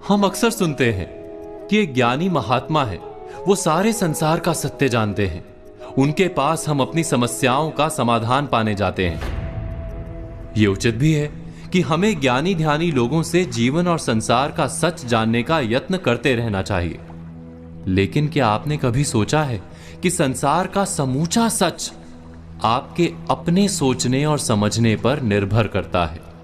हम अक्सर सुनते हैं कि एक ज्ञानी महात्मा है, वो सारे संसार का सत्य जानते हैं, उनके पास हम अपनी समस्याओं का समाधान पाने जाते हैं। ये उचित भी है कि हमें ज्ञानी ध्यानी लोगों से जीवन और संसार का सच जानने का यत्न करते रहना चाहिए। लेकिन क्या आपने कभी सोचा है कि संसार का समूचा सच आपके अपने सोचने और समझने पर निर्भर करता है।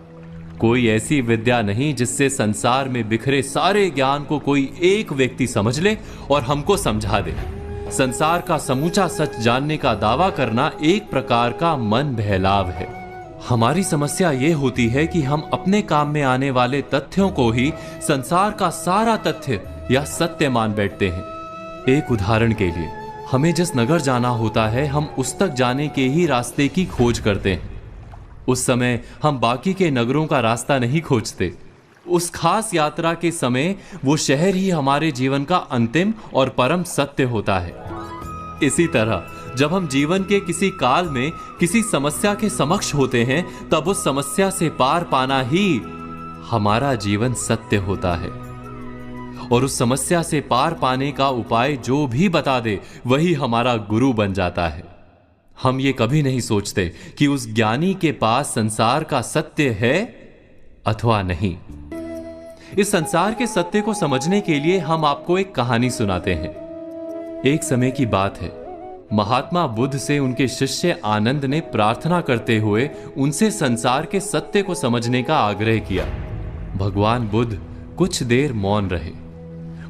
कोई ऐसी विद्या नहीं जिससे संसार में बिखरे सारे ज्ञान को कोई एक व्यक्ति समझ ले और हमको समझा दे। संसार का समूचा सच जानने का दावा करना एक प्रकार का मन बहलाव है। हमारी समस्या यह होती है कि हम अपने काम में आने वाले तथ्यों को ही संसार का सारा तथ्य या सत्य मान बैठते हैं। एक उदाहरण के लिए, हमें जिस नगर जाना होता है, हम उस तक जाने के ही रास्ते की खोज करते हैं। उस समय हम बाकी के नगरों का रास्ता नहीं खोजते। उस खास यात्रा के समय वो शहर ही हमारे जीवन का अंतिम और परम सत्य होता है। इसी तरह जब हम जीवन के किसी काल में किसी समस्या के समक्ष होते हैं, तब उस समस्या से पार पाना ही हमारा जीवन सत्य होता है। और उस समस्या से पार पाने का उपाय जो भी बता दे, वही हमारा गुरु बन जाता है। हम ये कभी नहीं सोचते कि उस ज्ञानी के पास संसार का सत्य है अथवा नहीं। इस संसार के सत्य को समझने के लिए हम आपको एक कहानी सुनाते हैं। एक समय की बात है, महात्मा बुद्ध से उनके शिष्य आनंद ने प्रार्थना करते हुए उनसे संसार के सत्य को समझने का आग्रह किया। भगवान बुद्ध कुछ देर मौन रहे।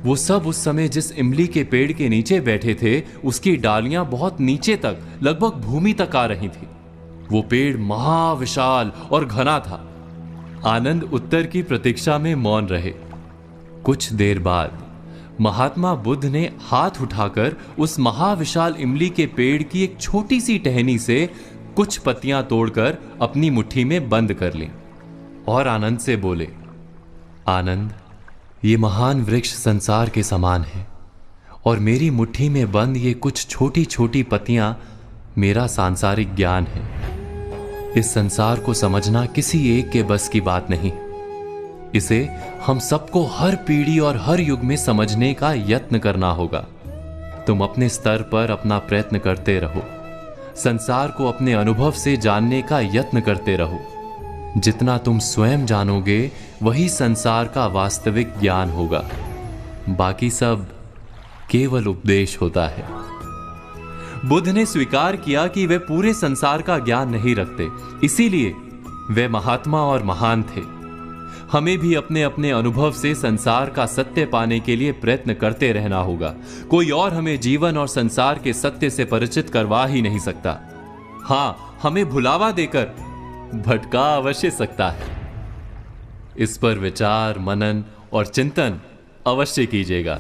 वो सब उस समय जिस इमली के पेड़ के नीचे बैठे थे, उसकी डालियां बहुत नीचे तक, लगभग भूमि तक आ रही थी। वो पेड़ महाविशाल और घना था। आनंद उत्तर की प्रतीक्षा में मौन रहे। कुछ देर बाद महात्मा बुद्ध ने हाथ उठाकर उस महाविशाल इमली के पेड़ की एक छोटी सी टहनी से कुछ पत्तियां तोड़कर अपनी मुट्ठी में बंद कर लीं और आनंद से बोले, आनंद, ये महान वृक्ष संसार के समान है और मेरी मुट्ठी में बंद ये कुछ छोटी छोटी पत्तियां मेरा सांसारिक ज्ञान है। इस संसार को समझना किसी एक के बस की बात नहीं। इसे हम सबको हर पीढ़ी और हर युग में समझने का यत्न करना होगा। तुम अपने स्तर पर अपना प्रयत्न करते रहो। संसार को अपने अनुभव से जानने का यत्न करते रहो। जितना तुम स्वयं जानोगे, वही संसार का वास्तविक ज्ञान होगा। बाकी सब केवल उपदेश होता है। बुद्ध ने स्वीकार किया कि वे पूरे संसार का ज्ञान नहीं रखते, इसीलिए वे महात्मा और महान थे। हमें भी अपने अपने अनुभव से संसार का सत्य पाने के लिए प्रयत्न करते रहना होगा। कोई और हमें जीवन और संसार के सत्य से परिचित करवा ही नहीं सकता। हां, हमें भुलावा देकर भटका अवश्य सकता है। इस पर विचार, मनन और चिंतन अवश्य कीजिएगा।